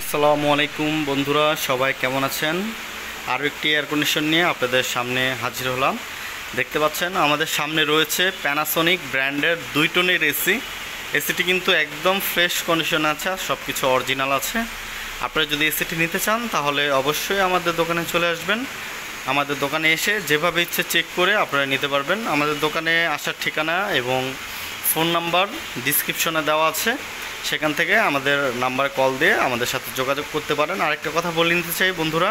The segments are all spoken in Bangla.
আসসালামু আলাইকুম বন্ধুরা, সবাই কেমন আছেন? আরও একটি এয়ার কন্ডিশন নিয়ে আপনাদের সামনে হাজির হলাম। দেখতে পাচ্ছেন আমাদের সামনে রয়েছে প্যানাসোনিক ব্র্যান্ডের 2 টনের এসি। এসিটি কিন্তু একদম ফ্রেশ কন্ডিশনে আছে, সব কিছু অরিজিনাল আছে। আপনারা যদি এসিটি নিতে চান তাহলে অবশ্যই আমাদের দোকানে চলে আসবেন। আমাদের দোকানে এসে যেভাবে ইচ্ছে চেক করে আপনারা নিতে পারবেন। আমাদের দোকানে আসার ঠিকানা এবং ফোন নাম্বার ডিসক্রিপশনে দেওয়া আছে, সেখান থেকে আমাদের নাম্বারে কল দিয়ে আমাদের সাথে যোগাযোগ করতে পারেন। আরেকটা কথা বলে নিতে চাই বন্ধুরা,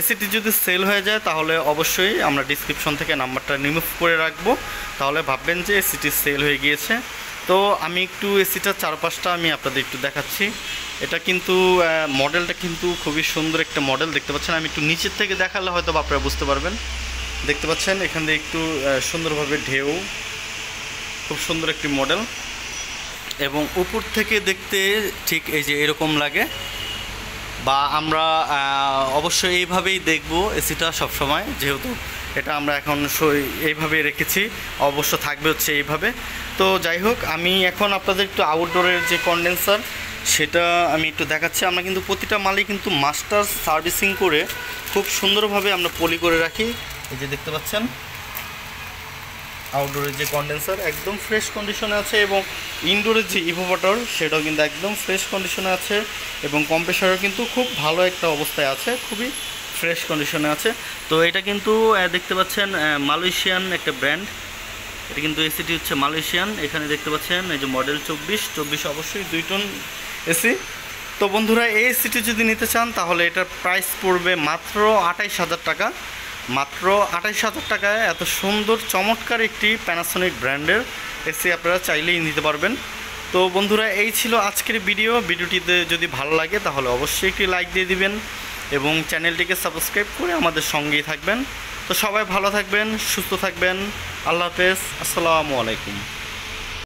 এসিটি যদি সেল হয়ে যায় তাহলে অবশ্যই আমরা ডিসক্রিপশন থেকে নাম্বারটা রিমুভ করে রাখবো, তাহলে ভাববেন যে এসিটি সেল হয়ে গিয়েছে। তো আমি একটু এসিটার চারপাশটা আমি আপনাদের একটু দেখাচ্ছি। এটা কিন্তু মডেলটা কিন্তু খুবই সুন্দর একটা মডেল, দেখতে পাচ্ছেন। আমি একটু নিচের থেকে দেখালে হয়তো আপনারা বুঝতে পারবেন। দেখতে পাচ্ছেন এখান থেকে একটু সুন্দরভাবে ঢেউ, খুব সুন্দর একটি মডেল। এবং উপর থেকে দেখতে ঠিক এই যে এরকম লাগে, বা আমরা অবশ্যই এইভাবেই দেখব এসিটা সবসময়, যেহেতু এটা আমরা এখন এইভাবেই রেখেছি, অবশ্য থাকবে হচ্ছে এইভাবে। তো যাই হোক, আমি এখন আপনাদের একটু আউটডোরের যে কন্ডেন্সার সেটা আমি একটু দেখাচ্ছি। আমরা কিন্তু প্রতিটা মালই কিন্তু মাস্টার সার্ভিসিং করে খুব সুন্দরভাবে আমরা পলি করে রাখি। এই যে দেখতে পাচ্ছেন আউটডোরের যে কন্ডেন্সার একদম ফ্রেশ কন্ডিশনে আছে, এবং ইনডোরের যে ইভোভেটর সেটাও কিন্তু একদম ফ্রেশ কন্ডিশনে আছে, এবং কম্প্রেসরও কিন্তু খুব ভালো একটা অবস্থায় আছে, খুবই ফ্রেশ কন্ডিশনে আছে। তো এটা কিন্তু দেখতে পাচ্ছেন মালয়েশিয়ান একটা ব্র্যান্ড। এটা কিন্তু এসিটি হচ্ছে মালয়েশিয়ান। এখানে দেখতে পাচ্ছেন এই যে মডেল 24 অবশ্যই 2 টন এসি। তো বন্ধুরা, এই এসিটি যদি নিতে চান তাহলে এটার প্রাইস পড়বে মাত্র 28,000 টাকা। মাত্র 28,000 টাকায় এত সুন্দর চমৎকার একটি প্যানাসোনিক ব্র্যান্ডের এসি আপনারা চাইলেই নিতে পারবেন। তো বন্ধুরা, এই ছিল আজকের ভিডিওটিতে যদি ভালো লাগে তাহলে অবশ্যই একটি লাইক দিয়ে দিবেন এবং চ্যানেলটিকে সাবস্ক্রাইব করে আমাদের সঙ্গেই থাকবেন। তো সবাই ভালো থাকবেন, সুস্থ থাকবেন। আল্লাহ হাফেজ, আসসালামু আলাইকুম।